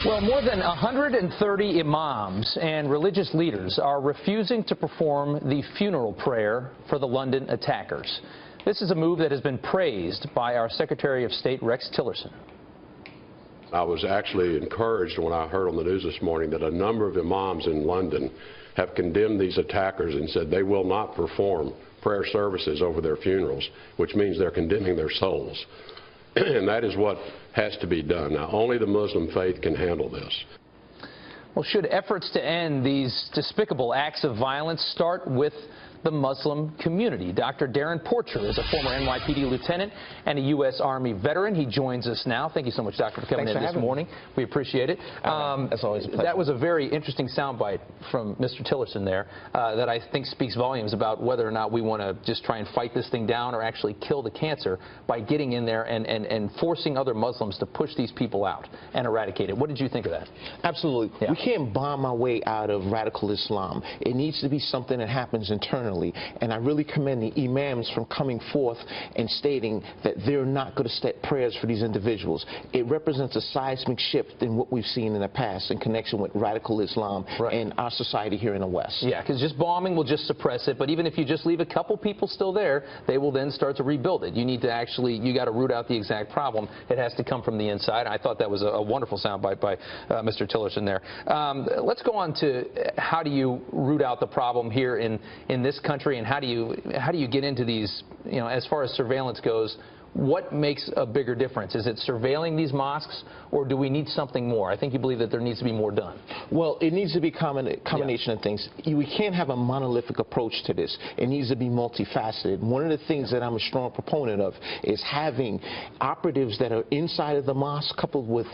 Well, more than 130 imams and religious leaders are refusing to perform the funeral prayer for the London attackers. This is a move that has been praised by our Secretary of State, Rex Tillerson. I was actually encouraged when I heard on the news this morning that a number of imams in London have condemned these attackers and said they will not perform prayer services over their funerals, which means they're condemning their souls. And that is what has to be done. Now, only the Muslim faith can handle this. Well, should efforts to end these despicable acts of violence start with the Muslim community? Dr. Darren Porcher is a former NYPD lieutenant and a U.S. Army veteran. He joins us now. Thank you so much, Doctor, for coming in this morning. We appreciate it. That's always a pleasure. That was a very interesting soundbite from Mr. Tillerson there that I think speaks volumes about whether or not we want to just try and fight this thing down or actually kill the cancer by getting in there and forcing other Muslims to push these people out and eradicate it. What did you think of that? Absolutely. Yeah. We can't bomb our way out of radical Islam. It needs to be something that happens internally. And I really commend the imams from coming forth and stating that they're not going to set prayers for these individuals. It represents a seismic shift in what we've seen in the past in connection with radical Islam and our society here in the West. Yeah, because just bombing will just suppress it. But even if you just leave a couple people still there, they will then start to rebuild it. You need to actually, you got to root out the exact problem. It has to come from the inside. I thought that was a wonderful soundbite by Mr. Tillerson there. Let's go on to how do you root out the problem here in this country, and how do you get into these, you know, as far as surveillance goes? What makes a bigger difference? Is it surveilling these mosques, or do we need something more? I think you believe that there needs to be more done. Well, it needs to be a combination of things. We can't have a monolithic approach to this. It needs to be multifaceted. One of the things that I'm a strong proponent of is having operatives that are inside of the mosque coupled with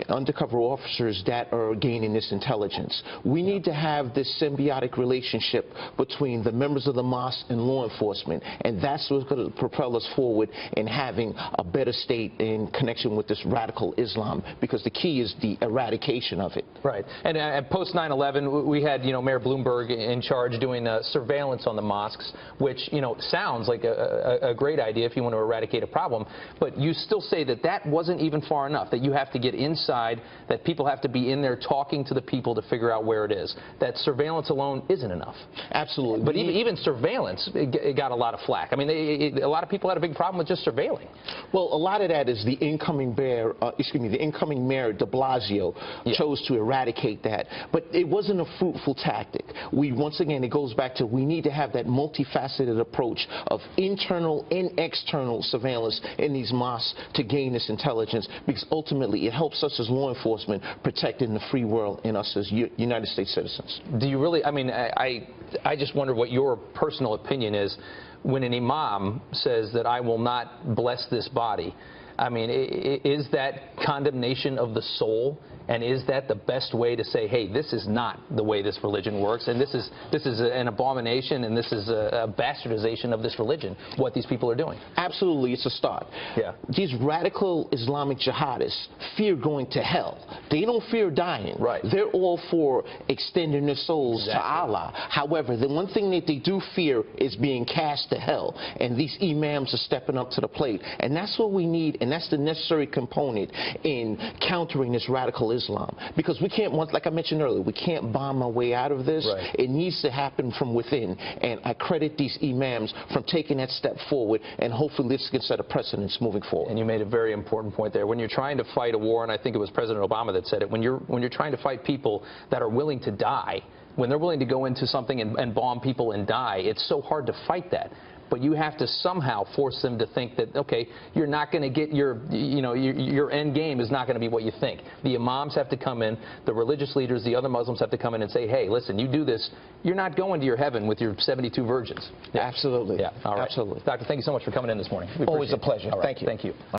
undercover officers that are gaining this intelligence. We need to have this symbiotic relationship between the members of the mosque and law enforcement, and that's what's going to propel us forward in having a better state in connection with this radical Islam, because the key is the eradication of it. Right. And post 9/11, we had, Mayor Bloomberg in charge doing surveillance on the mosques, which, sounds like a great idea if you want to eradicate a problem. But you still say that that wasn't even far enough, that you have to get inside, that people have to be in there talking to the people to figure out where it is. That surveillance alone isn't enough. Absolutely. But even surveillance, it got a lot of flack. I mean, a lot of people had a big problem with just surveilling. Well, a lot of that is the incoming mayor, de Blasio, chose to eradicate that. But it wasn't a fruitful tactic. Once again, it goes back to we need to have that multifaceted approach of internal and external surveillance in these mosques to gain this intelligence, because ultimately it helps us as law enforcement protecting the free world and us as United States citizens. Do you really, I just wonder what your personal opinion is when an imam says that I will not bless this body. I mean, is that condemnation of the soul? And is that the best way to say, hey, this is not the way this religion works, and this is an abomination, and this is a bastardization of this religion, what these people are doing? Absolutely, it's a start. Yeah. These radical Islamic jihadists fear going to hell. They don't fear dying. Right. They're all for extending their souls to Allah. However, the one thing that they do fear is being cast to hell, and these imams are stepping up to the plate. And that's what we need, and that's the necessary component in countering this radical Islam, because we can't, like I mentioned earlier, we can't bomb our way out of this. Right. It needs to happen from within, and I credit these imams from taking that step forward, and hopefully this can set a precedence moving forward. And you made a very important point there. When you're trying to fight a war, and I think it was President Obama that said it, when you're trying to fight people that are willing to die, when they're willing to go into something and bomb people and die, it's so hard to fight that. But you have to somehow force them to think that, okay, you're not going to get your end game is not going to be what you think. The imams have to come in, the religious leaders, the other Muslims have to come in and say, hey, listen, you do this, you're not going to your heaven with your 72 virgins. Yeah. Absolutely. Yeah, all right. Absolutely. Doctor, thank you so much for coming in this morning. Always a pleasure. Right. Thank you. Thank you.